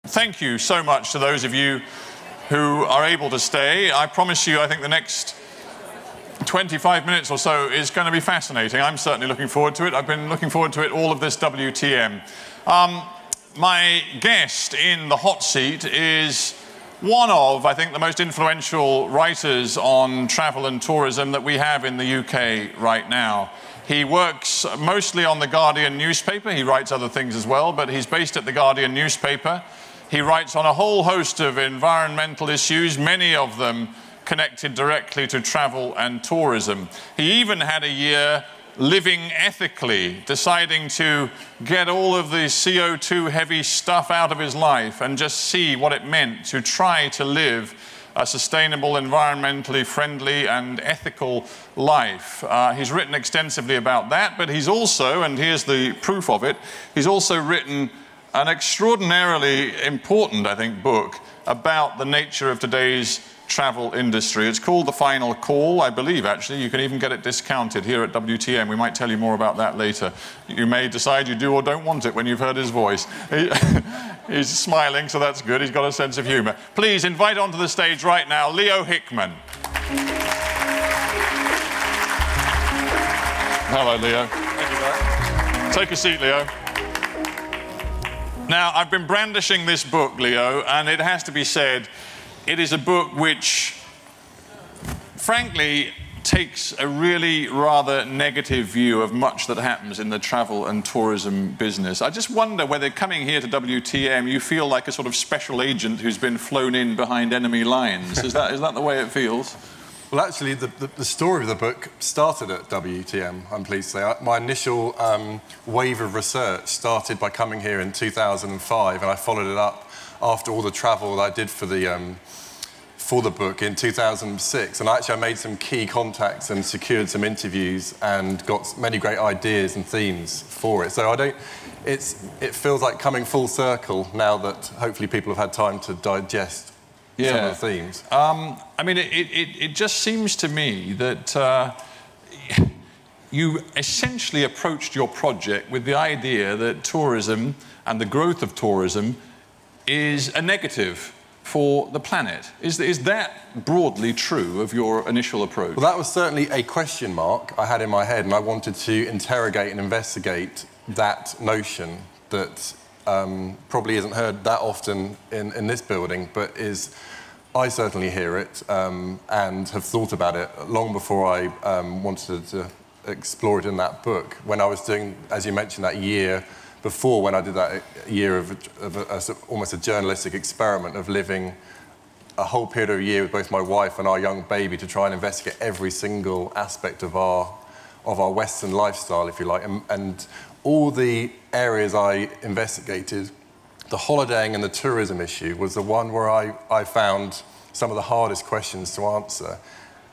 Thank you so much to those of you who are able to stay. I promise you, I think the next 25 minutes or so is going to be fascinating. I'm certainly looking forward to it. I've been looking forward to it all of this WTM. My guest in the hot seat is one of, I think, the most influential writers on travel and tourism that we have in the UK right now. He works mostly on the Guardian newspaper. He writes other things as well, but he's based at the Guardian newspaper. He writes on a whole host of environmental issues, many of them connected directly to travel and tourism. He even had a year living ethically, deciding to get all of the CO2 heavy stuff out of his life and just see what it meant to try to live a sustainable, environmentally friendly and ethical life. He's written extensively about that, but he's also, and here's the proof of it, he's also written an extraordinarily important, I think, book about the nature of today's travel industry. It's called The Final Call, I believe, actually. You can even get it discounted here at WTM. We might tell you more about that later. You may decide you do or don't want it when you've heard his voice. He's smiling, so that's good. He's got a sense of humour. Please invite onto the stage right now Leo Hickman. Hello, Leo. Thank you, Bert. Take a seat, Leo. Now, I've been brandishing this book, Leo, and it has to be said, it is a book which, frankly, takes a really rather negative view of much that happens in the travel and tourism business. I just wonder whether coming here to WTM, you feel like a sort of special agent who's been flown in behind enemy lines. Is that the way it feels? Well, actually, the story of the book started at WTM, I'm pleased to say. My initial wave of research started by coming here in 2005, and I followed it up after all the travel that I did for the book in 2006. And I made some key contacts and secured some interviews and got many great ideas and themes for it. So it feels like coming full circle now that hopefully people have had time to digest some of the themes. I mean, it just seems to me that you essentially approached your project with the idea that tourism and the growth of tourism is a negative for the planet. Is that broadly true of your initial approach? Well, that was certainly a question mark I had in my head, and I wanted to interrogate and investigate that notion that probably isn't heard that often in this building, but I certainly hear it and have thought about it long before I wanted to explore it in that book. When I was doing, as you mentioned, that year before, when I did that year of almost a journalistic experiment of living a whole period of a year with both my wife and our young baby to try and investigate every single aspect of our Western lifestyle, if you like, and all the areas I investigated, the holidaying and the tourism issue was the one where I found some of the hardest questions to answer,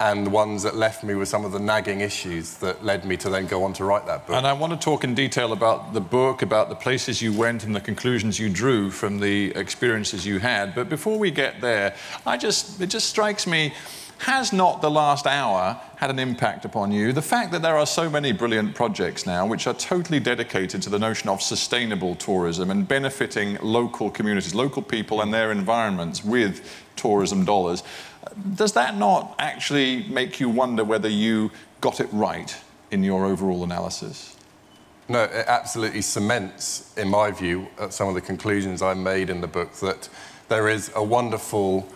and the ones that left me with some of the nagging issues that led me to then go on to write that book. And I want to talk in detail about the book, about the places you went and the conclusions you drew from the experiences you had. But before we get there, it just strikes me, has not the last hour had an impact upon you? The fact that there are so many brilliant projects now which are totally dedicated to the notion of sustainable tourism and benefiting local communities, local people and their environments with tourism dollars, does that not actually make you wonder whether you got it right in your overall analysis? No, it absolutely cements, in my view, some of the conclusions I made in the book, that there is a wonderful,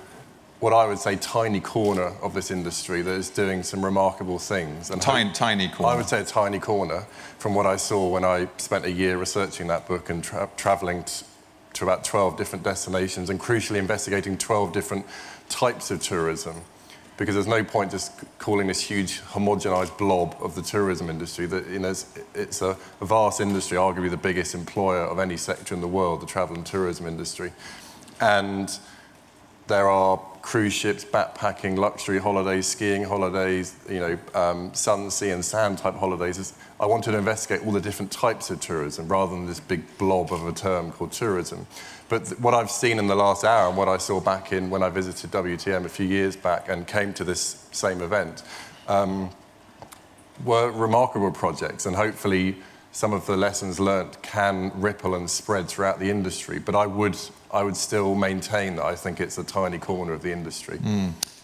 what I would say, tiny corner of this industry that is doing some remarkable things. And tiny corner? I would say a tiny corner from what I saw when I spent a year researching that book and travelling to about 12 different destinations and crucially investigating 12 different types of tourism. Because there's no point just calling this huge homogenised blob of the tourism industry. That, you know, it's a vast industry, arguably the biggest employer of any sector in the world, the travel and tourism industry. And there are cruise ships, backpacking, luxury holidays, skiing holidays, you know, sun, sea and sand type holidays. I wanted to investigate all the different types of tourism rather than this big blob of a term called tourism. But what I've seen in the last hour and what I saw back in when I visited WTM a few years back and came to this same event were remarkable projects, and hopefully some of the lessons learnt can ripple and spread throughout the industry. But I would still maintain that I think it's a tiny corner of the industry.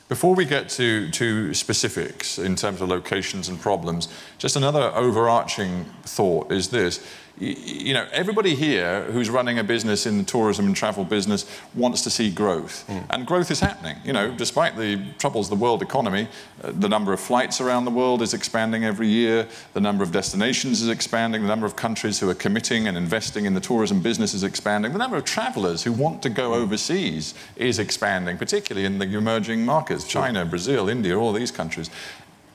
Before we get to specifics in terms of locations and problems, just another overarching thought is this. You know, everybody here who's running a business in the tourism and travel business wants to see growth. And growth is happening. You know, despite the troubles of the world economy, the number of flights around the world is expanding every year, the number of destinations is expanding, the number of countries who are committing and investing in the tourism business is expanding, the number of travelers who want to go overseas is expanding, particularly in the emerging markets, China, Brazil, India, all these countries.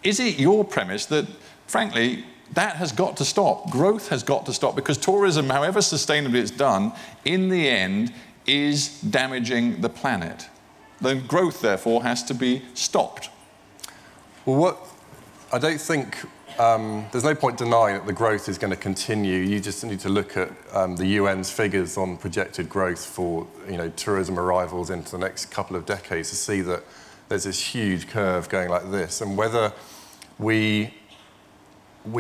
Is it your premise that, frankly, that has got to stop? Growth has got to stop, because tourism, however sustainably it's done, in the end is damaging the planet. The growth, therefore, has to be stopped. Well, I don't think there's no point denying that the growth is going to continue. You just need to look at the UN's figures on projected growth for, you know, tourism arrivals into the next couple of decades to see that there's this huge curve going like this. And whether we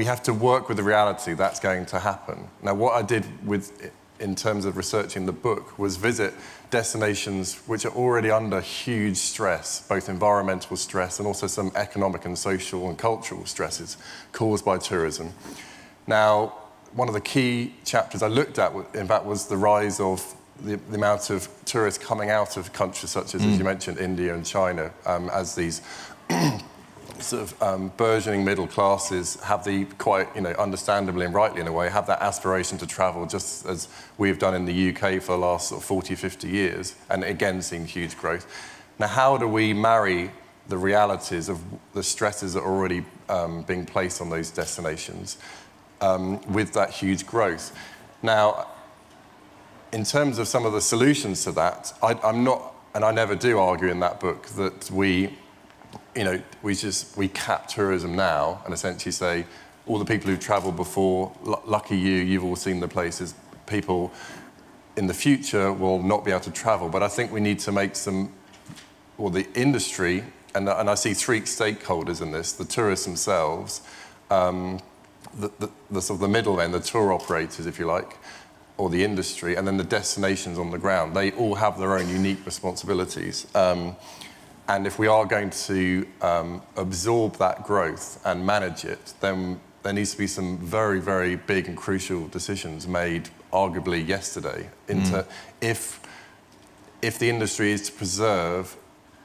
have to work with the reality that's going to happen. Now, what I did in terms of researching the book was visit destinations which are already under huge stress, both environmental stress and also some economic and social and cultural stresses caused by tourism. Now, one of the key chapters I looked at, in fact, was the rise of the amount of tourists coming out of countries such as you mentioned, India and China, as these sort of burgeoning middle classes have the quite, you know, understandably and rightly in a way, have that aspiration to travel, just as we've done in the UK for the last sort of 40, 50 years, and again seeing huge growth. Now, how do we marry the realities of the stresses that are already being placed on those destinations with that huge growth? Now, in terms of some of the solutions to that, I'm not, and I never do argue in that book, that we cap tourism now and essentially say, all the people who've travelled before, lucky you, you've all seen the places. People in the future will not be able to travel. But I think we need to make some, or the industry, and I see three stakeholders in this: the tourists themselves, the sort of the middlemen, the tour operators, if you like, or the industry, and then the destinations on the ground. They all have their own unique responsibilities. And if we are going to absorb that growth and manage it, then there needs to be some very, very big and crucial decisions made, arguably yesterday, into if the industry is to preserve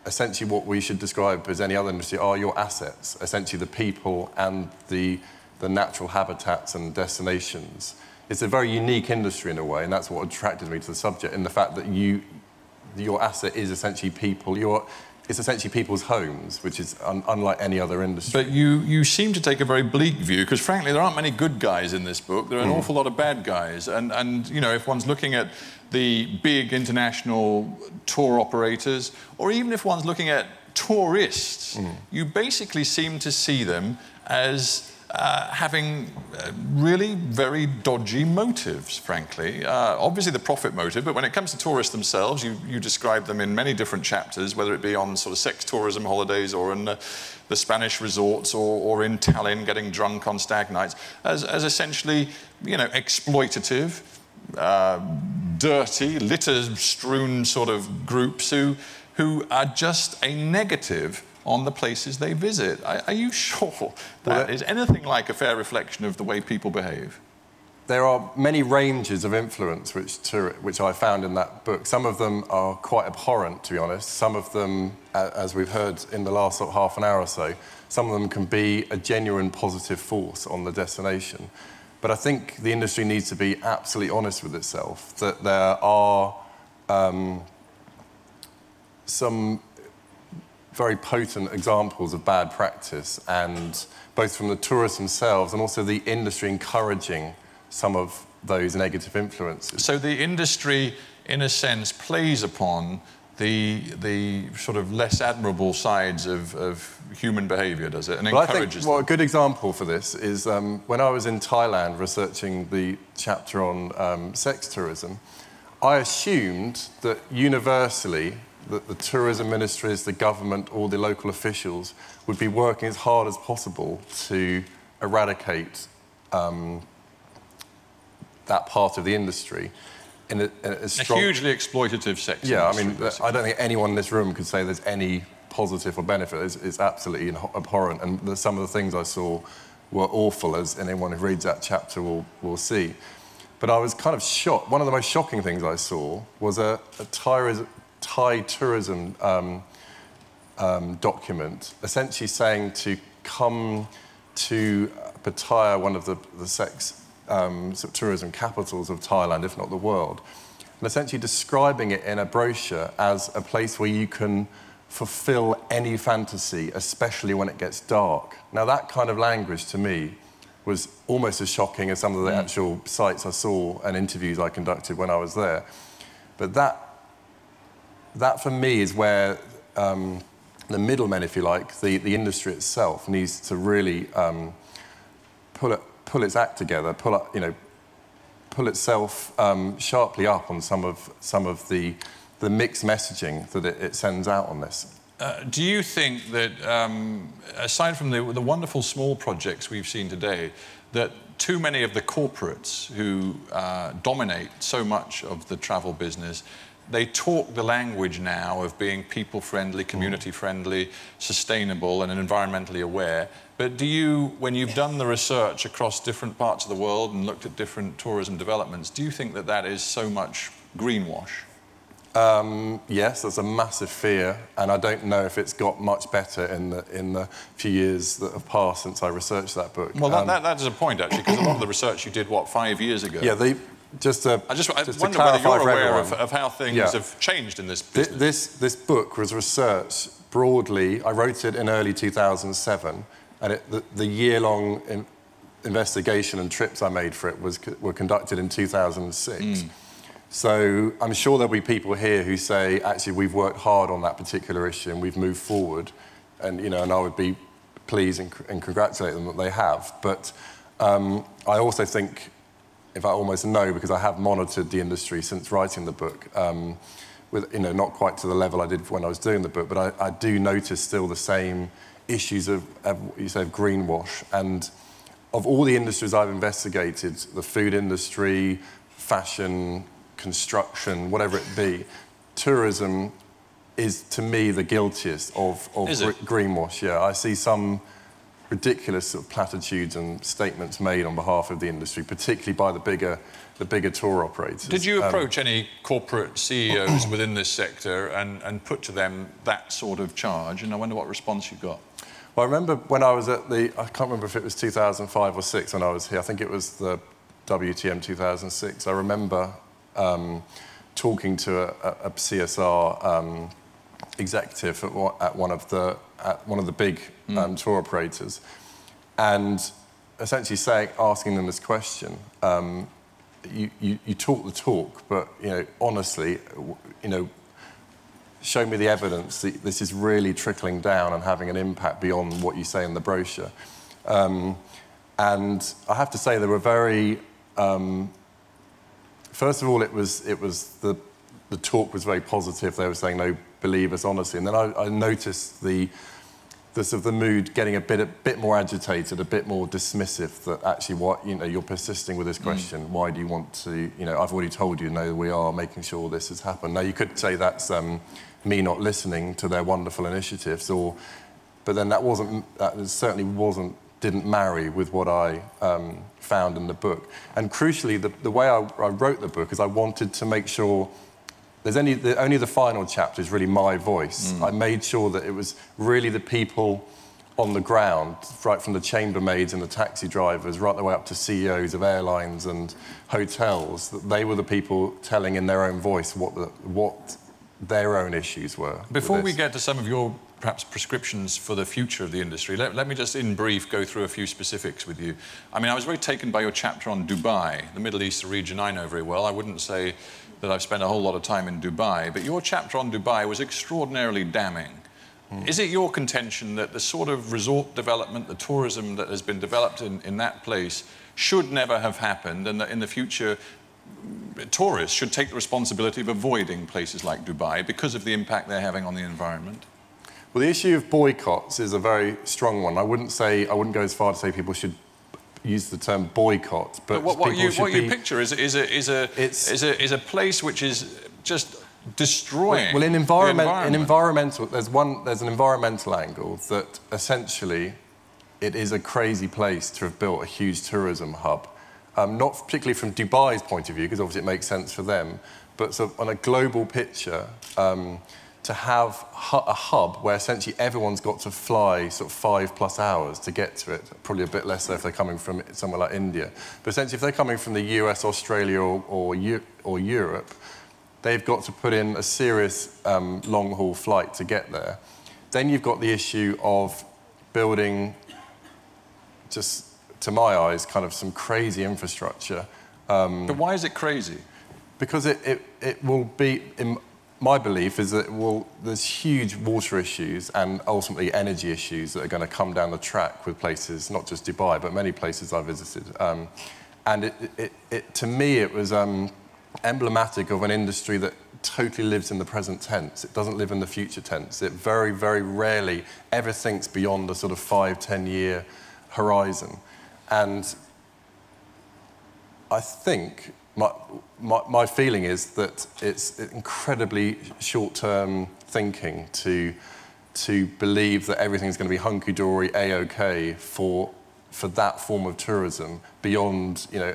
essentially what we should describe as any other industry are your assets, essentially the people and the natural habitats and destinations. It's a very unique industry in a way, and that's what attracted me to the subject, in the fact that your asset is essentially people. It's essentially people's homes, which is unlike any other industry. But you seem to take a very bleak view, because frankly there aren't many good guys in this book. There are an awful lot of bad guys. And you know, if one's looking at the big international tour operators, or even if one's looking at tourists, you basically seem to see them as having really very dodgy motives, frankly. Obviously the profit motive, but when it comes to tourists themselves, you describe them in many different chapters, whether it be on sort of sex tourism holidays or in the Spanish resorts or in Tallinn getting drunk on stag nights, as essentially, you know, exploitative, dirty, litter-strewn sort of groups who are just a negative on the places they visit. Are you sure that is anything like a fair reflection of the way people behave? There are many ranges of influence which I found in that book. Some of them are quite abhorrent, to be honest. Some of them, as we've heard in the last sort of half an hour or so, some of them can be a genuine positive force on the destination. But I think the industry needs to be absolutely honest with itself, that there are some very potent examples of bad practice, and both from the tourists themselves and also the industry encouraging some of those negative influences. So the industry, in a sense, plays upon the sort of less admirable sides of human behaviour, does it? And encourages them. Well, a good example for this is when I was in Thailand researching the chapter on sex tourism, I assumed that universally that the tourism ministries, the government, all the local officials would be working as hard as possible to eradicate that part of the industry in a strong... A hugely exploitative sector. Yeah, I mean, I don't think anyone in this room could say there's any positive or benefit. It's absolutely abhorrent, and some of the things I saw were awful, as anyone who reads that chapter will see. But I was kind of shocked. One of the most shocking things I saw was a Thai tourism document, essentially saying to come to Pattaya, one of the sort of tourism capitals of Thailand, if not the world, and essentially describing it in a brochure as a place where you can fulfill any fantasy, especially when it gets dark. Now, that kind of language, to me, was almost as shocking as some of the actual sites I saw and interviews I conducted when I was there. But that for me, is where the middlemen, if you like, the industry itself needs to really pull its act together, pull itself sharply up on some of the mixed messaging that it sends out on this. Do you think that, aside from the wonderful small projects we've seen today, that too many of the corporates who dominate so much of the travel business, they talk the language now of being people-friendly, community-friendly, sustainable and environmentally aware, but do you, when you've done the research across different parts of the world and looked at different tourism developments, do you think that that is so much greenwash? Yes, there's a massive fear, and I don't know if it's got much better in the few years that have passed since I researched that book. Well, that is a point, actually, because a lot of the research you did, what, 5 years ago? Yeah, I wonder whether you're aware of how things have changed in this business. This book was researched broadly. I wrote it in early 2007, and the year-long investigation and trips I made for it were conducted in 2006. So I'm sure there'll be people here who say, actually, we've worked hard on that particular issue and we've moved forward, and and I would be pleased and congratulate them that they have. But I also think, if I almost know, because I have monitored the industry since writing the book, with not quite to the level I did when I was doing the book, but I do notice still the same issues of you say, of greenwash. And of all the industries I've investigated, the food industry, fashion, construction, whatever it be, tourism is, to me, the guiltiest of greenwash. Yeah, I see some ridiculous sort of platitudes and statements made on behalf of the industry, particularly by the bigger tour operators. Did you approach any corporate CEOs within this sector and put to them that sort of charge? And I wonder what response you got. Well, I remember when I was at I can't remember if it was 2005 or 6 when I was here. I think it was the WTM 2006. I remember talking to a CSR executive at one of the big tour operators, and essentially asking them this question: you talk the talk, but honestly, show me the evidence that this is really trickling down and having an impact beyond what you say in the brochure. And I have to say, they were very. First of all, it was the talk was very positive. They were saying, "No, believe us, honestly." And then I noticed the sort of the mood getting a bit more agitated, a bit more dismissive. That actually, what you're persisting with this question. Why do you want to? I've already told you. No, we are making sure this has happened. Now, you could say that's me not listening to their wonderful initiatives, but then that certainly didn't marry with what I found in the book. And crucially, the way I wrote the book is I wanted to make sure there's only the final chapter is really my voice. I made sure that it was really the people on the ground, right from the chambermaids and the taxi drivers, right the way up to CEOs of airlines and hotels, that they were the people telling in their own voice what their own issues were. Before we get to some of your perhaps prescriptions for the future of the industry, let me just in brief go through a few specifics with you. I mean, I was very taken by your chapter on Dubai, the Middle East, a region I know very well. I wouldn't say that I've spent a whole lot of time in Dubai, but your chapter on Dubai was extraordinarily damning. Is it your contention that the sort of resort development, the tourism that has been developed in that place should never have happened, and that in the future tourists should take the responsibility of avoiding places like Dubai because of the impact they're having on the environment? Well, the issue of boycotts is a very strong one. I wouldn't go as far to say people should use the term boycott, but what you picture is a place which is just destroying. Well, in environmental, there's an environmental angle that essentially it is a crazy place to have built a huge tourism hub, not particularly from Dubai's point of view, because obviously it makes sense for them, but sort of on a global picture, to have a hub where essentially everyone's got to fly sort of 5+ hours to get to it, probably a bit less so if they're coming from somewhere like India. But essentially if they're coming from the US, Australia or Europe, they've got to put in a serious long-haul flight to get there. Then you've got the issue of building, just to my eyes, kind of some crazy infrastructure. But why is it crazy? Because it will be, in my belief, is that there's huge water issues and ultimately energy issues that are going to come down the track with places, not just Dubai, but many places I visited. And to me, it was emblematic of an industry that totally lives in the present tense. It doesn't live in the future tense. It very, very rarely ever thinks beyond a sort of 5-10 year horizon. And I think my feeling is that it's incredibly short-term thinking to believe that everything's going to be hunky-dory, A-OK for that form of tourism beyond, you know,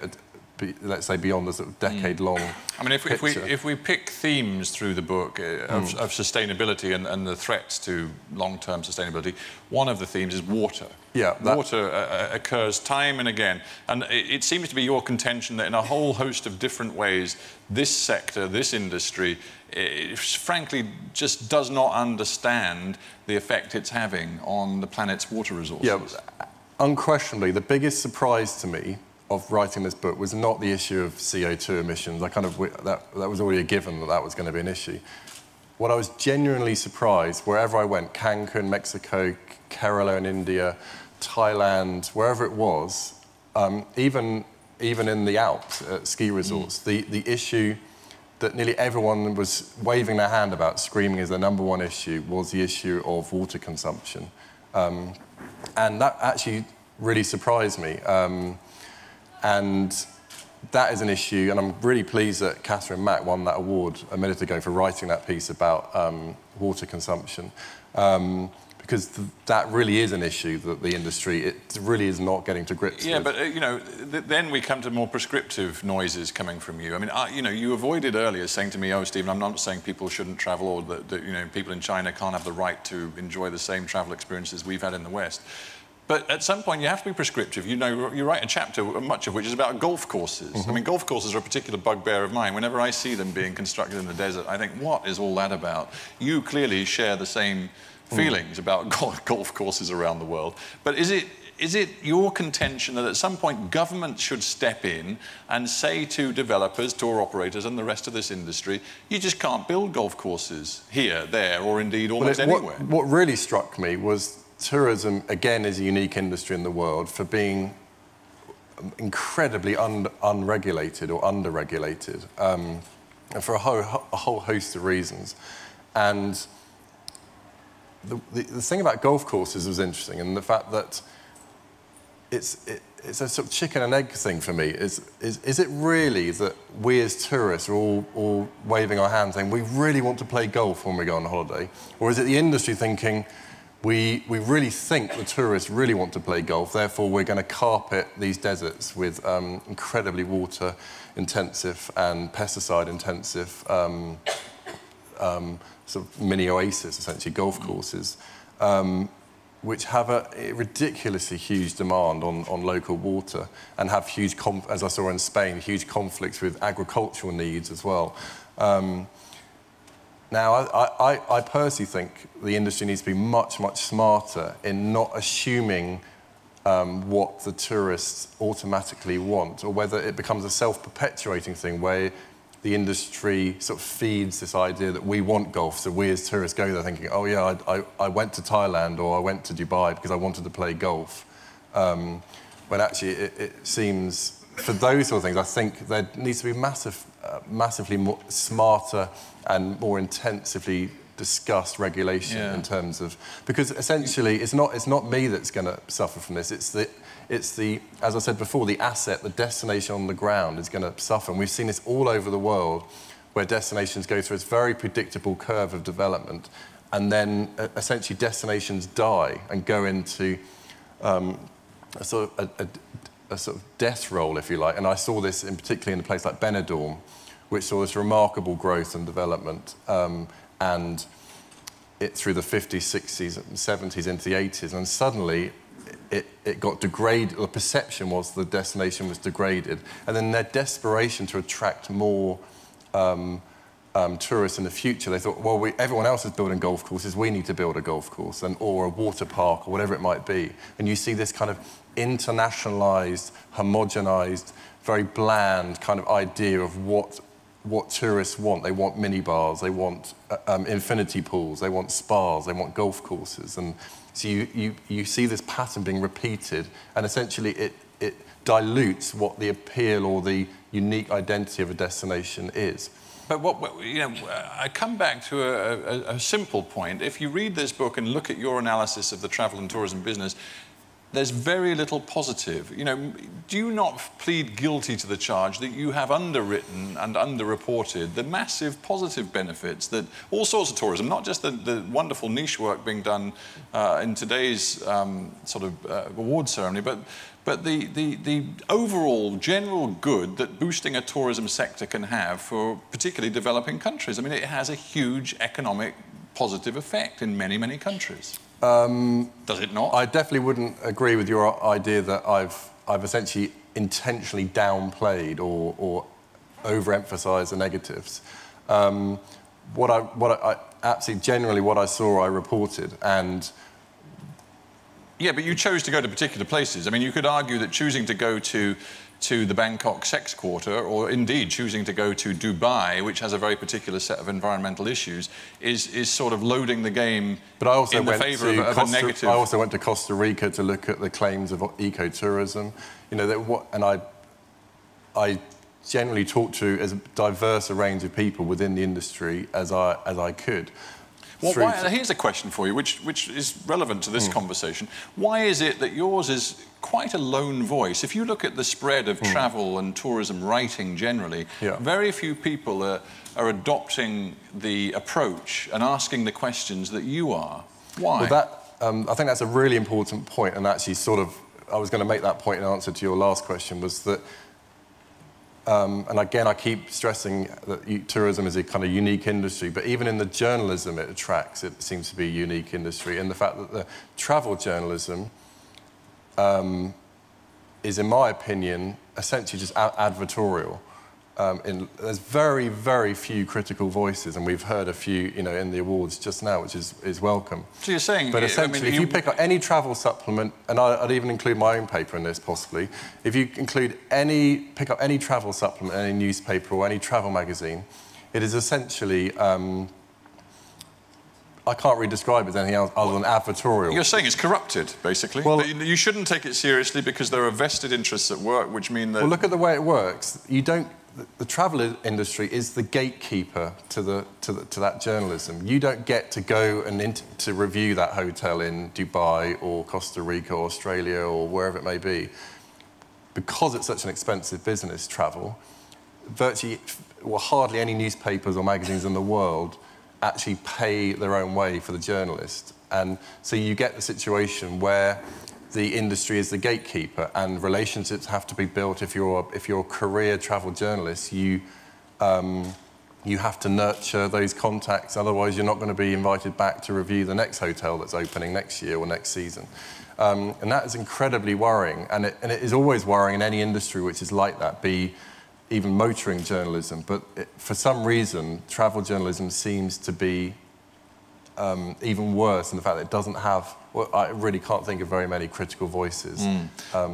let's say beyond the sort of decade-long I mean, if we pick themes through the book of sustainability and the threats to long-term sustainability, one of the themes is water. Yeah, water occurs time and again, and it seems to be your contention that in a whole host of different ways, this sector, this industry, frankly, just does not understand the effect it's having on the planet's water resources. Yeah, unquestionably, the biggest surprise to me of writing this book was not the issue of CO2 emissions. That was already a given that was going to be an issue. What I was genuinely surprised, wherever I went, Cancun, Mexico, Kerala in India, Thailand, wherever it was, even in the Alps at ski resorts, the issue that nearly everyone was waving their hand about, screaming as their #1 issue, was the issue of water consumption. And that actually really surprised me. And that is an issue, and I'm really pleased that Catherine Mack won that award a minute ago for writing that piece about water consumption, because that really is an issue that the industry, it really is not getting to grips with. Yeah, but, you know, then we come to more prescriptive noises coming from you. I mean, you know, you avoided earlier saying to me, oh, Stephen, I'm not saying people shouldn't travel or that you know, people in China can't have the right to enjoy the same travel experiences we've had in the West. But at some point, you have to be prescriptive. You know, you write a chapter, much of which is about golf courses. I mean, golf courses are a particular bugbear of mine. Whenever I see them being constructed in the desert, I think, what is all that about? You clearly share the same feelings about golf courses around the world. But is it your contention that at some point government should step in and say to developers, tour operators, and the rest of this industry, you just can't build golf courses here, there, or indeed almost anywhere? What really struck me was tourism, again, is a unique industry in the world for being incredibly unregulated or under-regulated, and for a whole host of reasons. And the thing about golf courses was interesting, and the fact that it's a sort of chicken and egg thing for me. Is it really that we as tourists are all waving our hands saying we really want to play golf when we go on holiday? Or is it the industry thinking, we really think the tourists really want to play golf, therefore we're going to carpet these deserts with incredibly water-intensive and pesticide-intensive sort of mini oasis, essentially, golf courses, which have a ridiculously huge demand on local water and have huge, as I saw in Spain, huge conflicts with agricultural needs as well. Now, I personally think the industry needs to be much, much smarter in not assuming what the tourists automatically want, or whether it becomes a self-perpetuating thing where the industry sort of feeds this idea that we want golf, so we as tourists go there thinking, oh yeah, I went to Thailand or I went to Dubai because I wanted to play golf. When actually it seems, for those sort of things, I think there needs to be massively more smarter and more intensively discuss regulation in terms of, because essentially it's not me that's going to suffer from this. It's the, as I said before, the asset, the destination on the ground is going to suffer. And we've seen this all over the world, where destinations go through this very predictable curve of development, and then essentially destinations die and go into a sort of death roll, if you like. And I saw this particularly in a place like Benidorm, which saw this remarkable growth and development, and it through the 50s, 60s, and 70s into the 80s, and suddenly it got degraded. The perception was the destination was degraded, and then their desperation to attract more tourists in the future, they thought, well, everyone else is building golf courses, we need to build a golf course, or a water park, or whatever it might be. And you see this kind of internationalized, homogenized, very bland kind of idea of what tourists want. They want minibars, they want infinity pools, they want spas, they want golf courses. And so you see this pattern being repeated, and essentially it dilutes what the appeal or the unique identity of a destination is. But I come back to a simple point. If you read this book and look at your analysis of the travel and tourism business, there's very little positive. Do you not plead guilty to the charge that you have underwritten and underreported the massive positive benefits that all sorts of tourism, not just the wonderful niche work being done in today's award ceremony, but the overall general good that boosting a tourism sector can have for particularly developing countries? I mean, it has a huge economic positive effect in many, many countries. Does it not? I definitely wouldn't agree with your idea that I've essentially intentionally downplayed or overemphasised the negatives. What I absolutely generally what I saw, I reported, and. Yeah, but you chose to go to particular places. I mean, you could argue that choosing to go to the Bangkok sex quarter, or indeed choosing to go to Dubai, which has a very particular set of environmental issues, is sort of loading the game but I also in the favour of a negative... I also went to Costa Rica to look at the claims of ecotourism. And I generally talk to as diverse a range of people within the industry as I could. Well, here's a question for you, which is relevant to this conversation. Why is it that yours is quite a lone voice? If you look at the spread of travel and tourism writing generally, very few people are adopting the approach and asking the questions that you are. Why? Well, I think that's a really important point, and actually I was going to make that point in answer to your last question, was that and again, I keep stressing that tourism is a kind of unique industry, but even in the journalism it attracts, it seems to be a unique industry. And the fact that the travel journalism is, in my opinion, essentially just advertorial. There's very, very few critical voices, and we've heard a few, in the awards just now, which is welcome. So you're saying... But essentially, if you pick up any travel supplement, and I'd even include my own paper in this, possibly, if you pick up any travel supplement, any newspaper or any travel magazine, it is essentially... I can't really describe it as anything else other than advertorial. You're saying it's corrupted, basically. Well, you shouldn't take it seriously because there are vested interests at work, which mean that... Well, look at the way it works. The travel industry is the gatekeeper to that journalism. You don't get to go and to review that hotel in Dubai or Costa Rica or Australia or wherever it may be. Because it's such an expensive business, travel, virtually, hardly any newspapers or magazines in the world actually pay their own way for the journalist. And so you get the situation where the industry is the gatekeeper, and relationships have to be built. If you're a career travel journalist, you have to nurture those contacts. Otherwise, you're not going to be invited back to review the next hotel that's opening next year or next season. And that is incredibly worrying. And it is always worrying in any industry which is like that, be even motoring journalism. But for some reason, travel journalism seems to be even worse in the fact that it doesn't have... Well, I really can't think of very many critical voices. A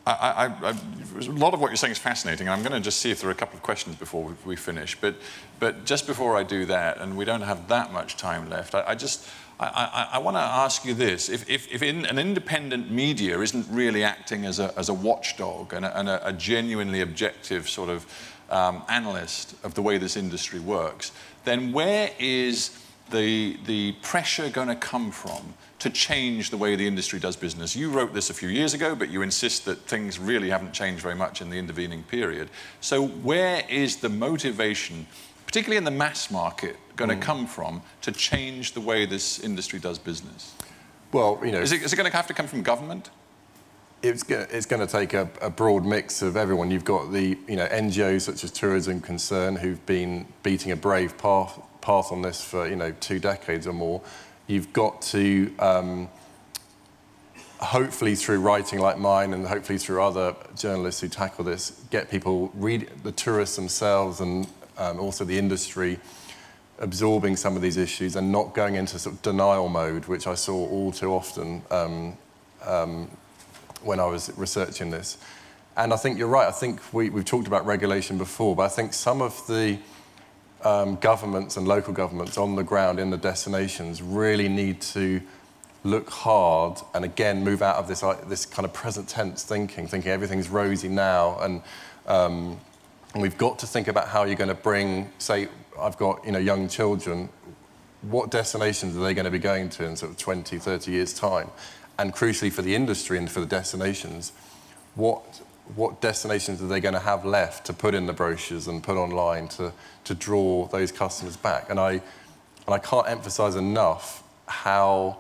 lot of what you're saying is fascinating, and I'm going to just see if there are a couple of questions before we finish. But just before I do that, and we don't have that much time left, I want to ask you this. If an independent media isn't really acting as a watchdog and a genuinely objective sort of analyst of the way this industry works, then where is the pressure going to come from to change the way the industry does business? You wrote this a few years ago, but you insist that things really haven't changed very much in the intervening period. So where is the motivation, particularly in the mass market, going to come from to change the way this industry does business? Well, you know... Is it going to have to come from government? It's going to take a broad mix of everyone. You've got the NGOs such as Tourism Concern who've been beating a brave path on this for 2 decades or more. You've got to hopefully through writing like mine and hopefully through other journalists who tackle this, get people read the tourists themselves and also the industry absorbing some of these issues and not going into sort of denial mode, which I saw all too often when I was researching this. And I think you're right. I think we've talked about regulation before, but I think some of the governments and local governments on the ground in the destinations really need to look hard and again move out of this kind of present tense thinking everything's rosy now, and we've got to think about how you're going to bring, say, I've got young children, what destinations are they going to be going to in sort of 20, 30 years' time? And crucially for the industry and for the destinations, what destinations are they going to have left to put in the brochures and put online to draw those customers back? And I can't emphasise enough how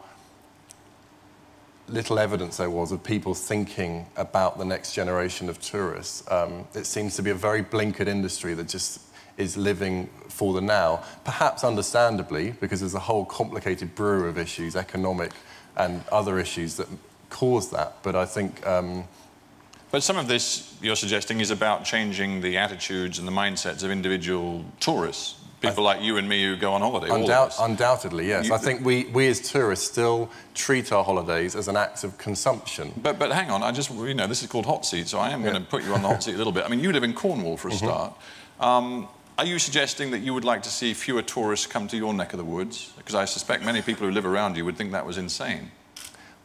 little evidence there was of people thinking about the next generation of tourists. It seems to be a very blinkered industry that just is living for the now, perhaps understandably, because there's a whole complicated brew of issues, economic and other issues that cause that. But I think... But some of this, you're suggesting, is about changing the attitudes and the mindsets of individual tourists, people like you and me who go on holiday. Undoubtedly, yes. I think we as tourists still treat our holidays as an act of consumption. But hang on, this is called Hotseat, so I am going to put you on the hot seat a little bit. I mean, you live in Cornwall for a start. Are you suggesting that you would like to see fewer tourists come to your neck of the woods? Because I suspect many people who live around you would think that was insane.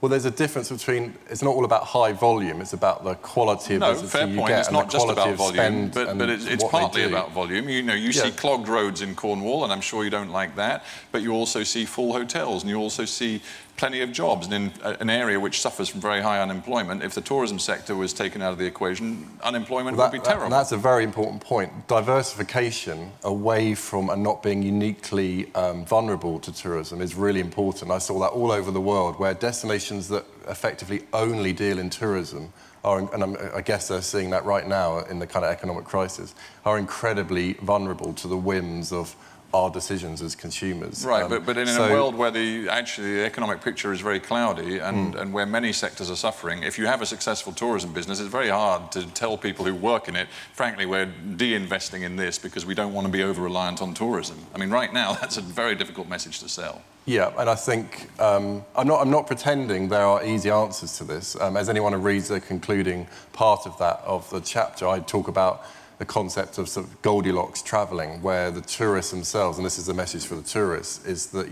Well, there's a difference between... It's not all about high volume, it's about the quality of visitor fair you point. get. It's not just about volume, but it's partly about volume. You see Yeah. clogged roads in Cornwall, and I'm sure you don't like that, but you also see full hotels, and you also see plenty of jobs. And in an area which suffers from very high unemployment, if the tourism sector was taken out of the equation, unemployment would be terrible. That's a very important point. Diversification away from and not being uniquely vulnerable to tourism is really important. I saw that all over the world, where destinations that effectively only deal in tourism are, and I guess they're seeing that right now in the kind of economic crisis, are incredibly vulnerable to the whims of our decisions as consumers. Right, but in a world where the economic picture is very cloudy and where many sectors are suffering, if you have a successful tourism business, it's very hard to tell people who work in it, frankly, we're de-investing in this because we don't want to be over-reliant on tourism. I mean, right now, that's a very difficult message to sell. Yeah, and I think I'm not pretending there are easy answers to this. As anyone who reads the concluding part of the chapter, I talk about the concept of sort of Goldilocks travelling, where the tourists themselves, and this is the message for the tourists, is that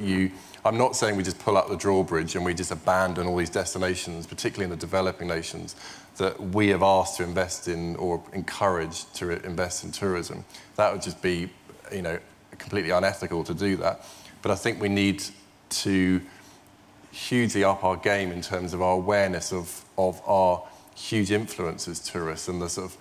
I'm not saying we just pull up the drawbridge and we just abandon all these destinations, particularly in the developing nations, that we have asked to invest in or encouraged to invest in tourism. That would just be, completely unethical to do that. But I think we need to hugely up our game in terms of our awareness of our huge influence as tourists, and the sort of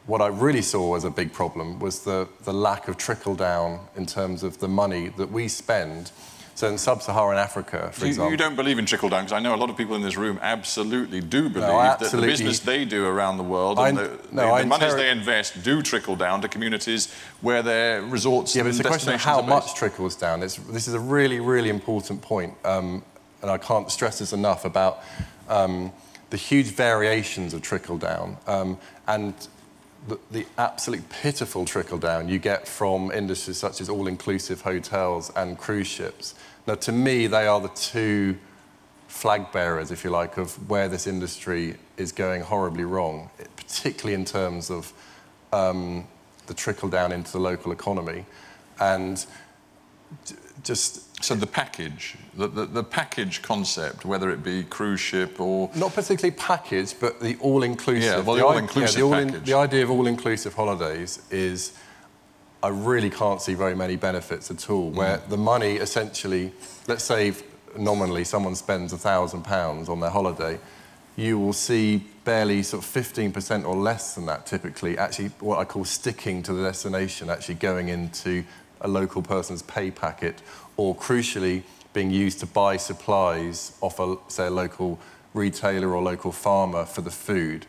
what I really saw as a big problem was the lack of trickle-down in terms of the money that we spend. So in sub-Saharan Africa, for example... You don't believe in trickle-down, because I know a lot of people in this room absolutely do believe that the business they do around the world and the monies they invest do trickle down to communities where their resorts and destinations are based. Yeah, but it's a question of how much trickles down. This is a really, really important point, and I can't stress this enough about the huge variations of trickle-down and the absolutely pitiful trickle-down you get from industries such as all-inclusive hotels and cruise ships. Now, to me, they are the two flag-bearers, if you like, of where this industry is going horribly wrong, particularly in terms of the trickle-down into the local economy. And just... So the package, the package concept, whether it be cruise ship or... Not particularly package, but the all-inclusive. Yeah, well, the all-inclusive package. The idea of all-inclusive holidays is I really can't see very many benefits at all, where the money essentially, let's say nominally someone spends £1,000 on their holiday, you will see barely sort of 15% or less than that typically actually what I call sticking to the destination, actually going into a local person's pay packet, or crucially being used to buy supplies off a, say, a local retailer or local farmer for the food.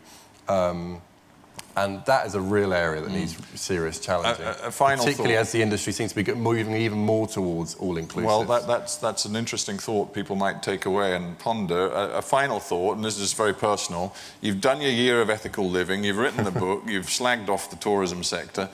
And that is a real area that needs serious challenging, a final particularly thought. as the industry seems to be moving even more towards all-inclusive. Well, that's an interesting thought people might take away and ponder. A final thought, and this is very personal. You've done your year of ethical living, you've written the book, you've slagged off the tourism sector.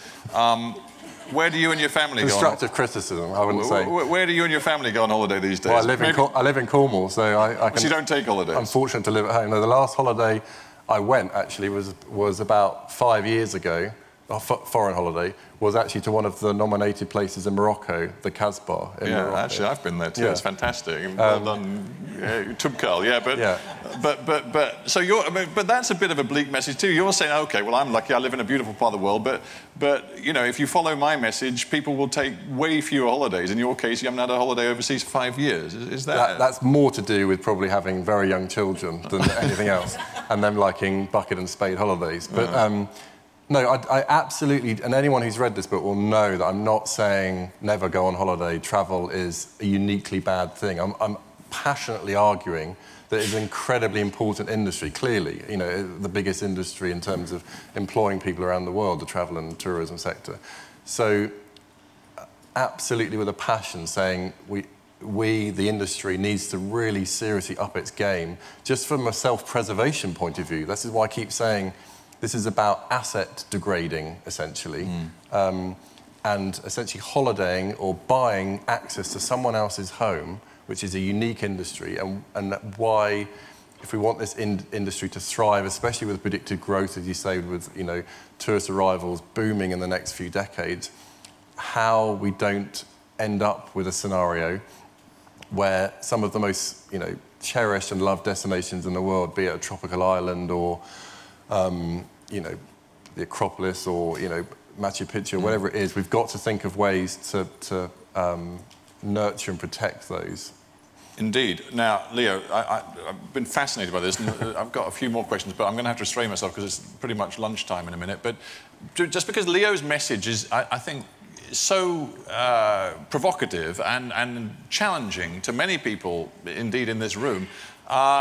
Where do you and your family go? Constructive criticism, I wouldn't say. Where do you and your family go on holiday these days? Well, I live in Cornwall, so I can... So you don't take holidays? I'm fortunate to live at home. No, the last holiday I went, actually, was about 5 years ago. A foreign holiday, was actually to one of the nominated places in Morocco, the Casbah in Morocco. Actually, I've been there too. Yeah. It's fantastic. Well done, Tubkal. Yeah, but so but that's a bit of a bleak message too. You're saying, okay, well, I'm lucky. I live in a beautiful part of the world, but you know, if you follow my message, people will take way fewer holidays. In your case, you haven't had a holiday overseas for 5 years. Is that? That's more to do with probably having very young children than anything else, and them liking bucket and spade holidays. But. No, I absolutely, and anyone who's read this book will know that I'm not saying never go on holiday. Travel is a uniquely bad thing. I'm passionately arguing that it's an incredibly important industry, clearly, you know, the biggest industry in terms of employing people around the world, the travel and tourism sector. So, absolutely with a passion saying we, the industry, needs to really seriously up its game, just from a self-preservation point of view. This is why I keep saying this is about asset degrading, essentially, and essentially holidaying or buying access to someone else's home, which is a unique industry, and why, if we want this industry to thrive, especially with predicted growth, as you say, with, you know, tourist arrivals booming in the next few decades, how we don't end up with a scenario where some of the most, you know, cherished and loved destinations in the world, be it a tropical island or you know, the Acropolis or, you know, Machu Picchu, whatever it is, we've got to think of ways to nurture and protect those. Indeed. Now, Leo, I've been fascinated by this, and I've got a few more questions, but I'm going to have to restrain myself because it's pretty much lunchtime in a minute. But just because Leo's message is, I think, so provocative and challenging to many people, indeed, in this room,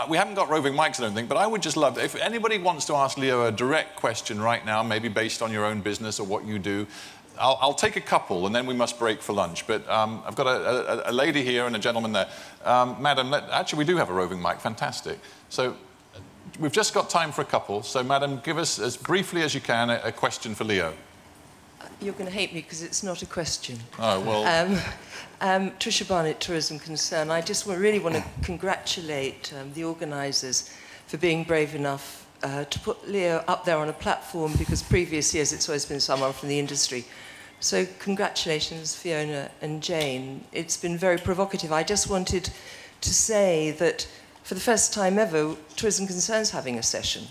we haven't got roving mics, I don't think, but I would just love, if anybody wants to ask Leo a direct question right now, maybe based on your own business or what you do, I'll take a couple and then we must break for lunch. But I've got a lady here and a gentleman there. Madam, actually we do have a roving mic, fantastic. So we've just got time for a couple. So madam, give us as briefly as you can a question for Leo. You're going to hate me because it's not a question. Oh, well... Tricia Barnett, Tourism Concern. I just really want to congratulate the organisers for being brave enough to put Leo up there on a platform, because previous years it's always been someone from the industry. So congratulations, Fiona and Jane. It's been very provocative. I just wanted to say that for the first time ever, Tourism Concern's having a session.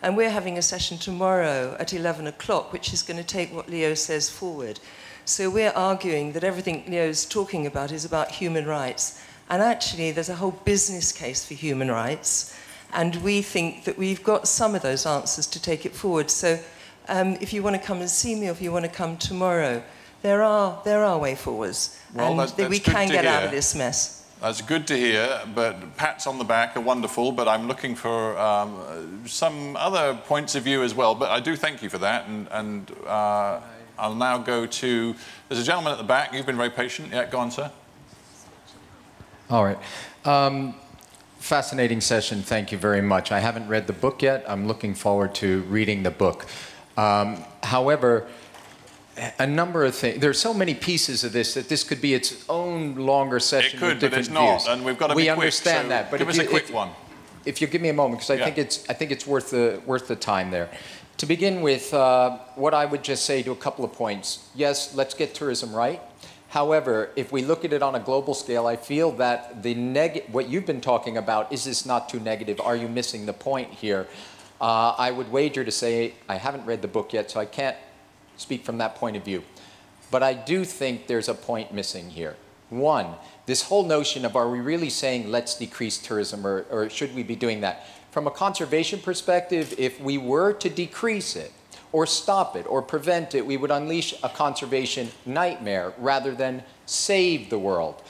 And we're having a session tomorrow at 11 o'clock, which is going to take what Leo says forward. So we're arguing that everything Leo's talking about is about human rights. And actually, there's a whole business case for human rights. And we think that we've got some of those answers to take it forward. So if you want to come and see me, or if you want to come tomorrow, there are way forwards. Well, and we can get out of this mess. That's good to hear, but pats on the back are wonderful, but I'm looking for some other points of view as well. But I do thank you for that, and I'll now go to... There's a gentleman at the back. You've been very patient. Yeah, go on, sir. All right. Fascinating session. Thank you very much. I haven't read the book yet. I'm looking forward to reading the book. However, a number of things... There are so many pieces of this that this could be its own longer session. It could, with different but it's views. not, and we've got to be quick. We understand so that, but give us a quick one. If you give me a moment, because I think it's worth the time there. To begin with, what I would just say to a couple of points. Yes, let's get tourism right. However, if we look at it on a global scale, I feel that what you've been talking about, is this not too negative? Are you missing the point here? I would wager to say, I haven't read the book yet, so I can't speak from that point of view. But I do think there's a point missing here. One, this whole notion of, are we really saying let's decrease tourism, or should we be doing that? From a conservation perspective, if we were to decrease it, or stop it, or prevent it, we would unleash a conservation nightmare rather than save the world.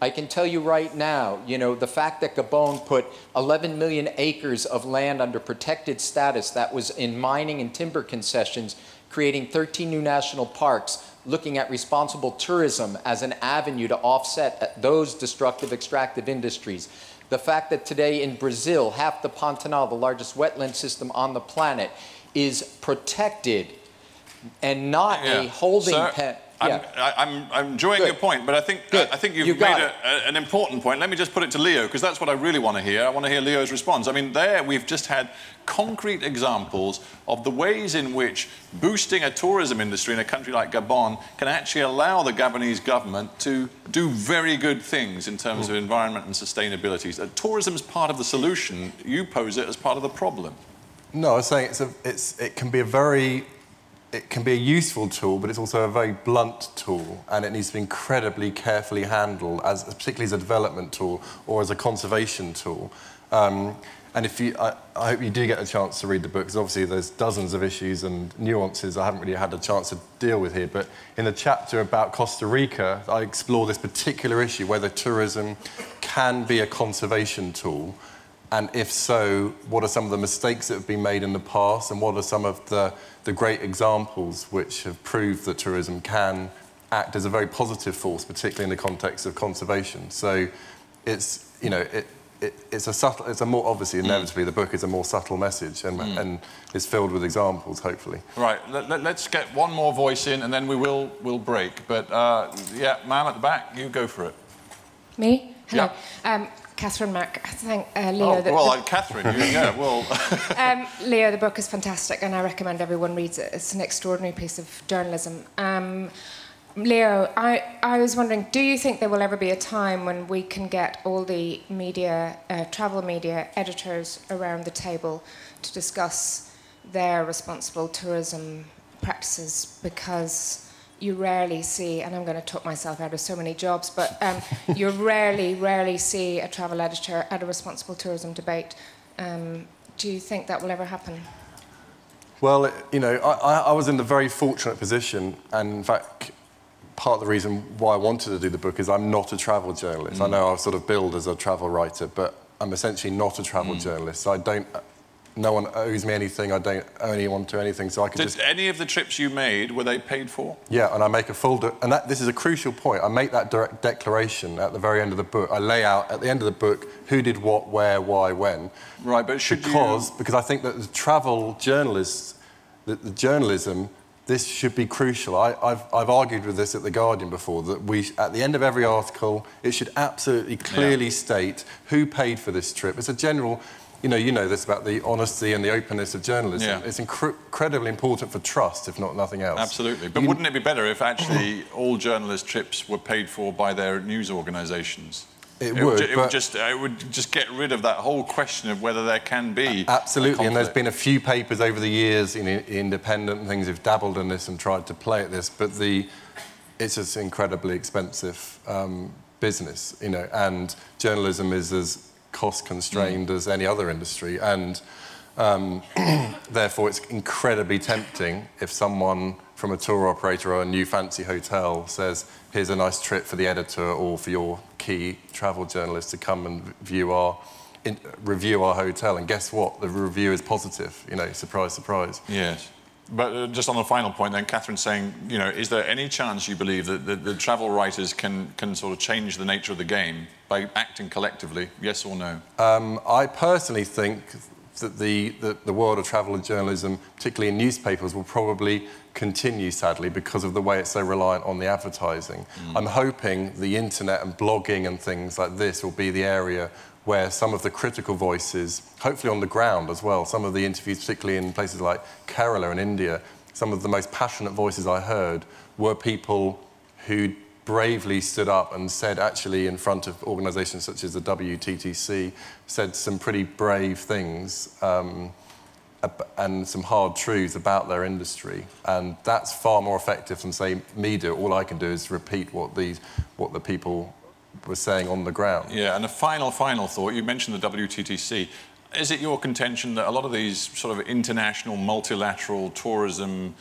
I can tell you right now, you know, the fact that Gabon put 11 million acres of land under protected status that was in mining and timber concessions, creating 13 new national parks, looking at responsible tourism as an avenue to offset those destructive extractive industries. The fact that today in Brazil, half the Pantanal, the largest wetland system on the planet, is protected and not a holding pen. I'm enjoying your point, but I think you've made an important point. Let me just put it to Leo, because that's what I really want to hear. I want to hear Leo's response. I mean, there we've just had concrete examples of the ways in which boosting a tourism industry in a country like Gabon can actually allow the Gabonese government to do very good things in terms of environment and sustainability. Tourism is part of the solution. You pose it as part of the problem. No, I was saying it can be a useful tool, but it's also a very blunt tool, and it needs to be incredibly carefully handled, particularly as a development tool or as a conservation tool. And I hope you do get a chance to read the book, because obviously there's dozens of issues and nuances I haven't really had a chance to deal with here. But in the chapter about Costa Rica, I explore this particular issue, whether tourism can be a conservation tool. And if so, what are some of the mistakes that have been made in the past, and what are some of the great examples which have proved that tourism can act as a very positive force, particularly in the context of conservation. So it's, you know, it's a more, obviously, inevitably, the book is a more subtle message, and is filled with examples, hopefully. Right, let's get one more voice in, and then we'll break. But, yeah, ma'am at the back, you go for it. Me? Hello. Yeah. Catherine Mack. I think Leo... Catherine, yeah, well... Leo, the book is fantastic, and I recommend everyone reads it. It's an extraordinary piece of journalism. Leo, I was wondering, do you think there will ever be a time when we can get all the media, travel media editors around the table to discuss their responsible tourism practices? Because you rarely see, and I'm going to talk myself out of so many jobs, but you rarely see a travel editor at a responsible tourism debate. Do you think that will ever happen? Well, you know, I was in the very fortunate position, and in fact, part of the reason why I wanted to do the book is I'm not a travel journalist. I know I sort of billed as a travel writer, but I'm essentially not a travel journalist. So no one owes me anything. I don't owe anyone to anything, so I could just... Did any of the trips you made, were they paid for? Yeah, and I make a full... this is a crucial point. I make that direct declaration at the very end of the book. I lay out, at the end of the book, who did what, where, why, when. Right, but Because I think that the travel journalists, the journalism, this should be crucial. I've argued with this at The Guardian before, that at the end of every article, it should absolutely clearly state who paid for this trip. It's a general... You know this about the honesty and the openness of journalism. Yeah. It's incredibly important for trust, if not nothing else. Absolutely. But wouldn't it be better if actually all journalist trips were paid for by their news organisations? It would just get rid of that whole question of whether there can be absolutely. And there's been a few papers over the years, independent and things, who've dabbled in this and tried to play at this, but it's just incredibly expensive business, you know, and journalism is as cost-constrained as any other industry, and therefore it's incredibly tempting if someone from a tour operator or a new fancy hotel says, here's a nice trip for the editor or for your key travel journalist to come and review our hotel, and guess what? The review is positive, you know, surprise, surprise. Yes. But just on the final point then, Catherine's saying, you know, is there any chance you believe that the travel writers can sort of change the nature of the game by acting collectively, yes or no? I personally think that the world of travel and journalism, particularly in newspapers, will probably continue, sadly, because of the way it's so reliant on the advertising. I'm hoping the internet and blogging and things like this will be the area where some of the critical voices, hopefully on the ground as well, some of the interviews, particularly in places like Kerala in India, some of the most passionate voices I heard were people who bravely stood up and said, actually, in front of organisations such as the WRTD, said some pretty brave things and some hard truths about their industry, and that's far more effective than, say, me do. All I can do is repeat what the people were saying on the ground. Yeah, and a final thought. You mentioned the WTTC. Is it your contention that a lot of these sort of international multilateral tourism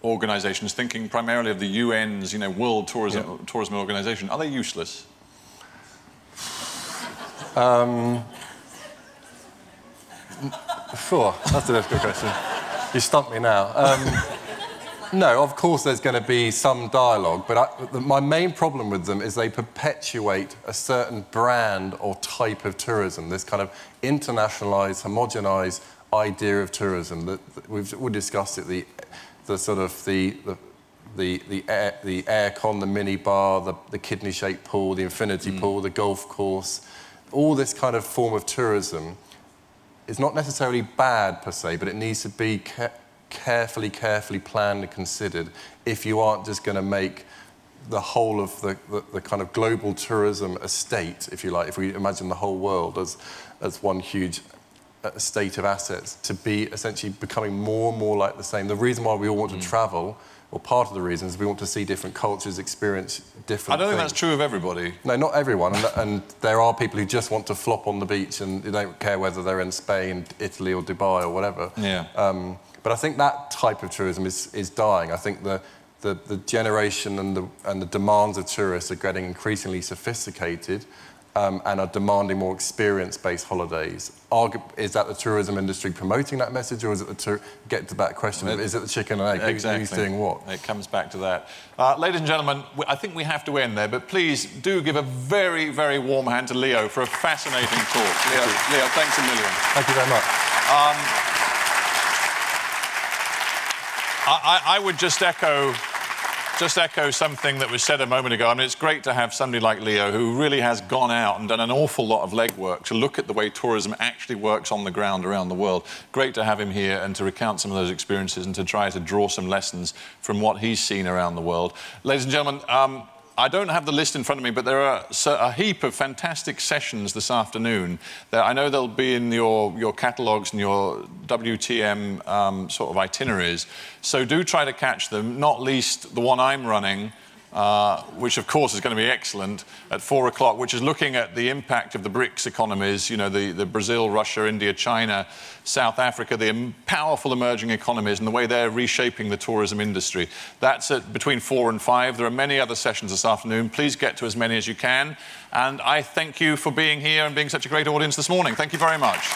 organisations, thinking primarily of the UN's, you know, World Tourism Organisation, are they useless? Sure, that's a difficult question. You stumped me now. No, of course there's going to be some dialogue, but my main problem with them is they perpetuate a certain brand or type of tourism, this kind of internationalised, homogenised idea of tourism that we discussed it, the sort of the aircon, the mini bar, the kidney-shaped pool, the infinity pool, the golf course, all this kind of form of tourism is not necessarily bad per se, but it needs to be carefully planned and considered if you aren't just going to make the whole of the kind of global tourism estate, if you like, if we imagine the whole world as one huge estate of assets, to be essentially becoming more and more like the same. The reason why we all want to travel, or part of the reason, is we want to see different cultures, experience different I don't things. think that's true of everybody. No, not everyone. And there are people who just want to flop on the beach and they don't care whether they're in Spain, Italy or Dubai or whatever. Yeah. But I think that type of tourism is dying. I think the generation and the demands of tourists are getting increasingly sophisticated and are demanding more experience-based holidays. Is that the tourism industry promoting that message, or is it get to that question of, is it the chicken and egg? Exactly. Who's doing what? It comes back to that. Ladies and gentlemen, I think we have to end there, but please do give a very, very warm hand to Leo for a fascinating talk. Leo, thanks a million. Thank you very much. I would just echo something that was said a moment ago. I mean, it's great to have somebody like Leo who really has gone out and done an awful lot of legwork to look at the way tourism actually works on the ground around the world. Great to have him here and to recount some of those experiences and to try to draw some lessons from what he's seen around the world. Ladies and gentlemen, I don't have the list in front of me, but there are a heap of fantastic sessions this afternoon. I know they'll be in your catalogues and your WTM sort of itineraries. So do try to catch them, not least the one I'm running, which of course is going to be excellent, at 4 o'clock, which is looking at the impact of the BRICS economies, you know, the Brazil, Russia, India, China, South Africa, the powerful emerging economies and the way they're reshaping the tourism industry. That's at between 4 and 5. There are many other sessions this afternoon. Please get to as many as you can. And I thank you for being here and being such a great audience this morning. Thank you very much.